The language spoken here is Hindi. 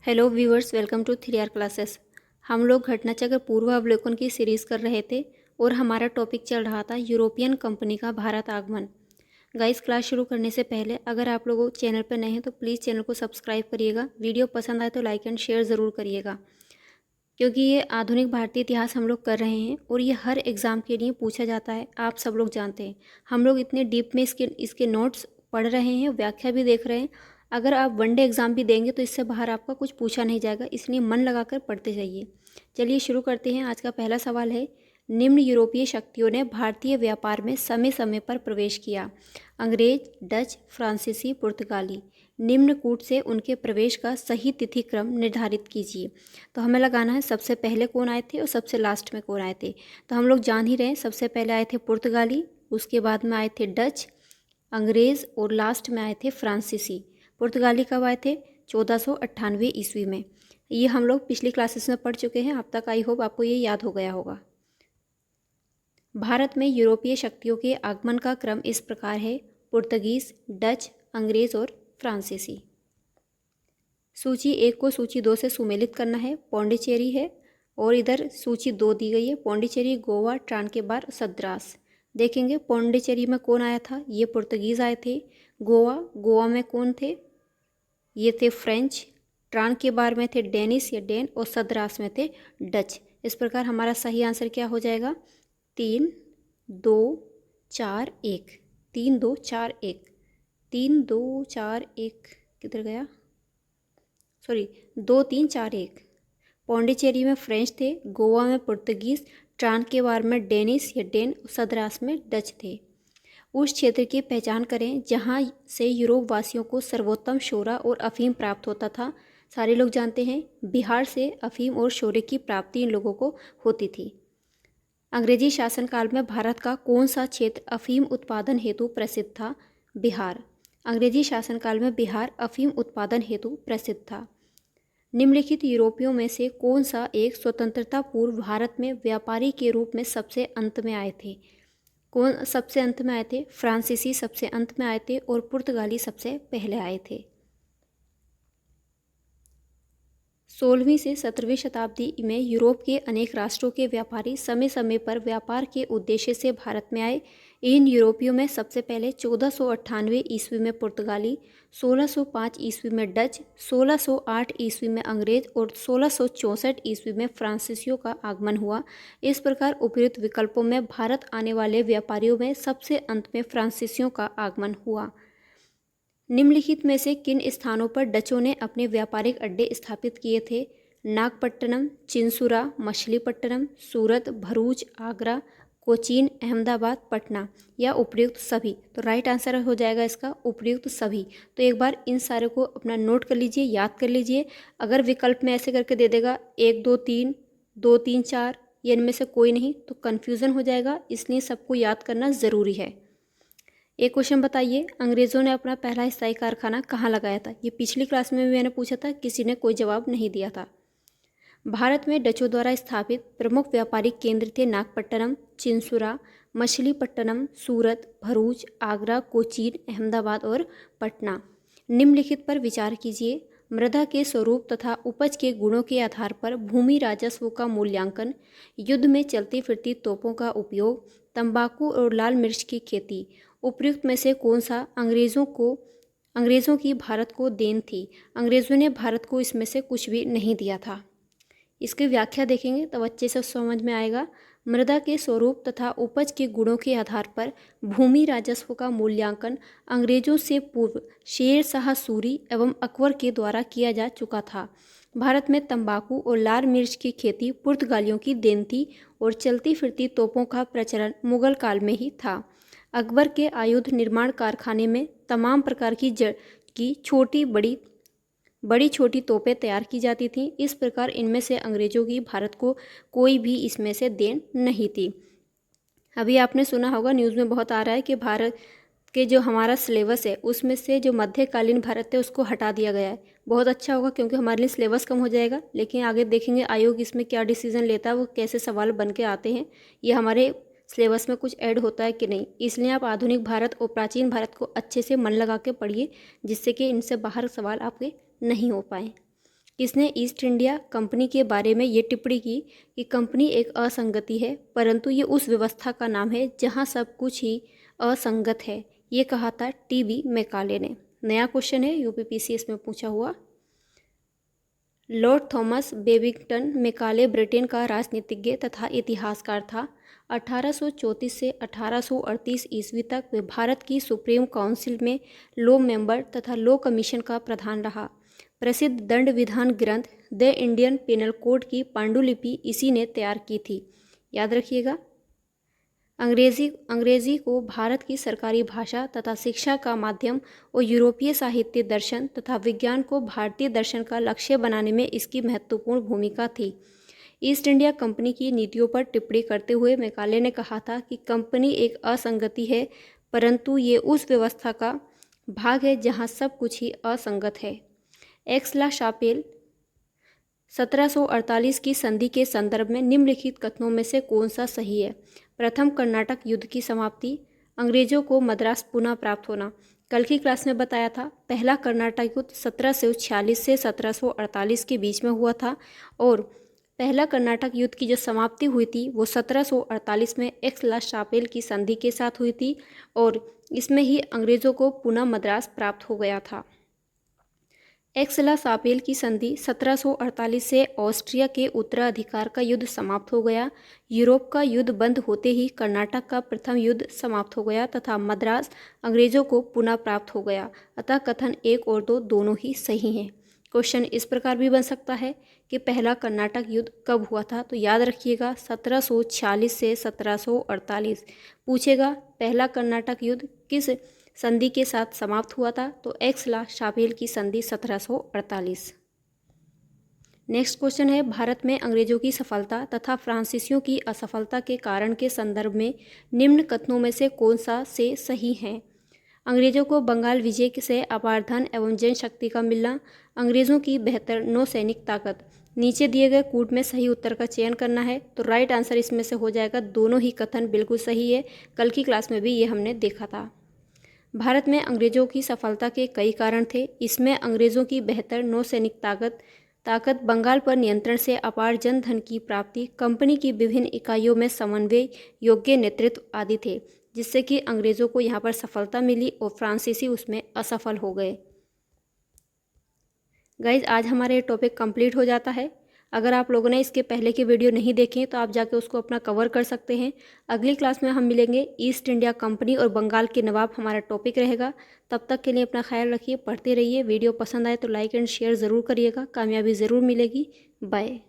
Hello viewers, welcome to 3R classes. हम लोग घटनाचक्र पूर्वावलोकन की सीरीज़ कर रहे थे और हमारा टॉपिक चल रहा था यूरोपियन कंपनी का भारत आगमन। गाइस, क्लास शुरू करने से पहले अगर आप लोग चैनल पर नए हैं तो प्लीज़ चैनल को सब्सक्राइब करिएगा। वीडियो पसंद आए तो लाइक एंड शेयर ज़रूर करिएगा, क्योंकि ये आधुनिक भारतीय इतिहास हम लोग कर रहे हैं और ये हर एग्ज़ाम के लिए पूछा जाता है। आप सब लोग जानते हैं, हम लोग इतने डीप में इसके नोट्स पढ़ रहे हैं, व्याख्या भी देख रहे हैं। अगर आप वनडे एग्ज़ाम भी देंगे तो इससे बाहर आपका कुछ पूछा नहीं जाएगा, इसलिए मन लगाकर पढ़ते जाइए। चलिए शुरू करते हैं। आज का पहला सवाल है, निम्न यूरोपीय शक्तियों ने भारतीय व्यापार में समय समय पर प्रवेश किया। अंग्रेज, डच, फ्रांसीसी, पुर्तगाली। निम्न कूट से उनके प्रवेश का सही तिथि क्रम निर्धारित कीजिए। तो हमें लगाना है सबसे पहले कौन आए थे और सबसे लास्ट में कौन आए थे। तो हम लोग जान ही रहे हैं, सबसे पहले आए थे पुर्तगाली, उसके बाद में आए थे डच, अंग्रेज़ और लास्ट में आए थे फ्रांसीसी। पुर्तगाली कब आए थे? 1498 ईस्वी में। ये हम लोग पिछली क्लासेस में पढ़ चुके हैं। अब तक आई होप आपको ये याद हो गया होगा। भारत में यूरोपीय शक्तियों के आगमन का क्रम इस प्रकार है: पुर्तगीज, डच, अंग्रेज़ और फ्रांसीसी। सूची 1 को सूची 2 से सुमेलित करना है। पौंडीचेरी है और इधर सूची 2 दी गई है, पौंडीचेरी, गोवा, ट्रांकेबार, सद्रास। देखेंगे पौंडीचेरी में कौन आया था? ये पुर्तगीज़ आए थे। गोवा में कौन थे? ये थे फ्रेंच। ट्रांकेबार में थे डेनिस या डेन और सद्रास में थे डच। इस प्रकार हमारा सही आंसर क्या हो जाएगा? 3 2 4 1। 3 2 4 1। 3 2 4 1 किधर गया? सॉरी, 2 3 4 1। पौंडीचेरी में फ्रेंच थे, गोवा में पुर्तगीज, ट्रांकेबार में डेनिस या डेन, सद्रास में डच थे। उस क्षेत्र की पहचान करें जहां से यूरोप वासियों को सर्वोत्तम शोरा और अफीम प्राप्त होता था। सारे लोग जानते हैं, बिहार से अफीम और शोरे की प्राप्ति इन लोगों को होती थी। अंग्रेजी शासनकाल में भारत का कौन सा क्षेत्र अफीम उत्पादन हेतु प्रसिद्ध था? बिहार। अंग्रेजी शासनकाल में बिहार अफीम उत्पादन हेतु प्रसिद्ध था। निम्नलिखित यूरोपियों में से कौन सा एक स्वतंत्रता पूर्व भारत में व्यापारी के रूप में सबसे अंत में आए थे? कौन सबसे अंत में आए थे? फ्रांसीसी सबसे अंत में आए थे और पुर्तगाली सबसे पहले आए थे। 16वीं से 17वीं शताब्दी में यूरोप के अनेक राष्ट्रों के व्यापारी समय समय पर व्यापार के उद्देश्य से भारत में आए। इन यूरोपियों में सबसे पहले 1498 ईस्वी में पुर्तगाली, 1605 ईस्वी में डच, 1608 ईस्वी में अंग्रेज और 1664 ईस्वी में फ्रांसीसियों का आगमन हुआ। इस प्रकार उपयुक्त विकल्पों में भारत आने वाले व्यापारियों में सबसे अंत में फ्रांसीसियों का आगमन हुआ। निम्नलिखित में से किन स्थानों पर डचों ने अपने व्यापारिक अड्डे स्थापित किए थे? नागपट्टनम, चिंसुरा, मछलीपट्टनम, सूरत, भरूच, आगरा, कोचीन, अहमदाबाद, पटना या उपयुक्त सभी। तो राइट आंसर हो जाएगा इसका उपयुक्त सभी। तो एक बार इन सारे को अपना नोट कर लीजिए, याद कर लीजिए। अगर विकल्प में ऐसे करके दे देगा 1 2 3, 2 3 4, ये इनमें से कोई नहीं, तो कन्फ्यूज़न हो जाएगा, इसलिए सबको याद करना ज़रूरी है। एक क्वेश्चन बताइए, अंग्रेज़ों ने अपना पहला स्थायी कारखाना कहाँ लगाया था? ये पिछली क्लास में भी मैंने पूछा था, किसी ने कोई जवाब नहीं दिया था। भारत में डचों द्वारा स्थापित प्रमुख व्यापारिक केंद्र थे नागपट्टनम, चिंसुरा, मछलीपट्टनम, सूरत, भरूच, आगरा, कोचीन, अहमदाबाद और पटना। निम्नलिखित पर विचार कीजिए। मृदा के स्वरूप तथा उपज के गुणों के आधार पर भूमि राजस्व का मूल्यांकन, युद्ध में चलती फिरती तोपों का उपयोग, तंबाकू और लाल मिर्च की खेती। उपयुक्त में से कौन सा अंग्रेज़ों की भारत को देन थी? अंग्रेज़ों ने भारत को इसमें से कुछ भी नहीं दिया था। इसकी व्याख्या देखेंगे तब अच्छे से समझ में आएगा। मृदा के स्वरूप तथा उपज के गुणों के आधार पर भूमि राजस्व का मूल्यांकन अंग्रेजों से पूर्व शेर शाह सूरी एवं अकबर के द्वारा किया जा चुका था। भारत में तंबाकू और लाल मिर्च की खेती पुर्तगालियों की देन थी और चलती फिरती तोपों का प्रचलन मुगल काल में ही था। अकबर के आयुध निर्माण कारखाने में तमाम प्रकार की बड़ी छोटी तोपें तैयार की जाती थीं। इस प्रकार इनमें से अंग्रेजों की भारत को कोई भी इसमें से देन नहीं थी। अभी आपने सुना होगा, न्यूज़ में बहुत आ रहा है कि भारत के जो हमारा सिलेबस है उसमें से जो मध्यकालीन भारत है उसको हटा दिया गया है। बहुत अच्छा होगा, क्योंकि हमारे लिए सिलेबस कम हो जाएगा। लेकिन आगे देखेंगे आयोग इसमें क्या डिसीजन लेता है, वो कैसे सवाल बन के आते हैं, ये हमारे सिलेबस में कुछ ऐड होता है कि नहीं। इसलिए आप आधुनिक भारत और प्राचीन भारत को अच्छे से मन लगा के पढ़िए, जिससे कि इनसे बाहर सवाल आपके नहीं हो पाए। किसने ईस्ट इंडिया कंपनी के बारे में ये टिप्पणी की कि कंपनी एक असंगति है, परंतु ये उस व्यवस्था का नाम है जहाँ सब कुछ ही असंगत है। ये कहा था टीबी मैकाले ने। नया क्वेश्चन है, यूपीपीसीएस में पूछा हुआ। Lord Thomas Babington Macaulay Britain का राजनीतिज्ञ तथा इतिहासकार था। 1834 से 1838 ईस्वी तक वे भारत की सुप्रीम काउंसिल में लॉ मेंबर तथा लॉ कमीशन का प्रधान रहा। प्रसिद्ध दंड विधान ग्रंथ द इंडियन पेनल कोड की पांडुलिपि इसी ने तैयार की थी। याद रखिएगा। अंग्रेजी को भारत की सरकारी भाषा तथा शिक्षा का माध्यम और यूरोपीय साहित्य, दर्शन तथा विज्ञान को भारतीय दर्शन का लक्ष्य बनाने में इसकी महत्वपूर्ण भूमिका थी। ईस्ट इंडिया कंपनी की नीतियों पर टिप्पणी करते हुए मैकाले ने कहा था कि कंपनी एक असंगति है, परंतु ये उस व्यवस्था का भाग है जहाँ सब कुछ ही असंगत है। एक्सला शापेल 1748 की संधि के संदर्भ में निम्नलिखित कथनों में से कौन सा सही है? प्रथम कर्नाटक युद्ध की समाप्ति, अंग्रेजों को मद्रास पुनः प्राप्त होना। कल की क्लास में बताया था पहला कर्नाटक युद्ध 1746 से 1748 के बीच में हुआ था और पहला कर्नाटक युद्ध की जो समाप्ति हुई थी वो 1748 में एक्सला शापेल की संधि के साथ हुई थी और इसमें ही अंग्रेजों को पुनः मद्रास प्राप्त हो गया था। एक्सला शापेल की संधि 1748 से ऑस्ट्रिया के उत्तराधिकार का युद्ध समाप्त हो गया। यूरोप का युद्ध बंद होते ही कर्नाटक का प्रथम युद्ध समाप्त हो गया तथा मद्रास अंग्रेजों को पुनः प्राप्त हो गया। अतः कथन 1 और 2 दोनों ही सही हैं। क्वेश्चन इस प्रकार भी बन सकता है कि पहला कर्नाटक युद्ध कब हुआ था? तो याद रखिएगा 1746 से 1748 पूछेगा पहला कर्नाटक युद्ध किस संधि के साथ समाप्त हुआ था? तो एक्सला शापेल की संधि 1748। नेक्स्ट क्वेश्चन है, भारत में अंग्रेजों की सफलता तथा फ्रांसीसियों की असफलता के कारण के संदर्भ में निम्न कथनों में से कौन सा से सही है? अंग्रेजों को बंगाल विजय से अपार धन एवं जनशक्ति का मिलना, अंग्रेजों की बेहतर नौसैनिक ताकत। नीचे दिए गए कूट में सही उत्तर का चयन करना है, तो राइट आंसर इसमें से हो जाएगा। दोनों ही कथन बिल्कुल सही है। कल की क्लास में भी ये हमने देखा था। भारत में अंग्रेजों की सफलता के कई कारण थे। इसमें अंग्रेजों की बेहतर नौसैनिक ताकत, बंगाल पर नियंत्रण से अपार जनधन की प्राप्ति, कंपनी की विभिन्न इकाइयों में समन्वय योग्य नेतृत्व आदि थे, जिससे कि अंग्रेजों को यहाँ पर सफलता मिली और फ्रांसीसी उसमें असफल हो गए। गाइज, आज हमारा ये टॉपिक कंप्लीट हो जाता है। अगर आप लोगों ने इसके पहले की वीडियो नहीं देखे तो आप जाके उसको अपना कवर कर सकते हैं। अगली क्लास में हम मिलेंगे। ईस्ट इंडिया कंपनी और बंगाल के नवाब हमारा टॉपिक रहेगा। तब तक के लिए अपना ख्याल रखिए, पढ़ते रहिए। वीडियो पसंद आए तो लाइक एंड शेयर ज़रूर करिएगा। कामयाबी ज़रूर मिलेगी। बाय।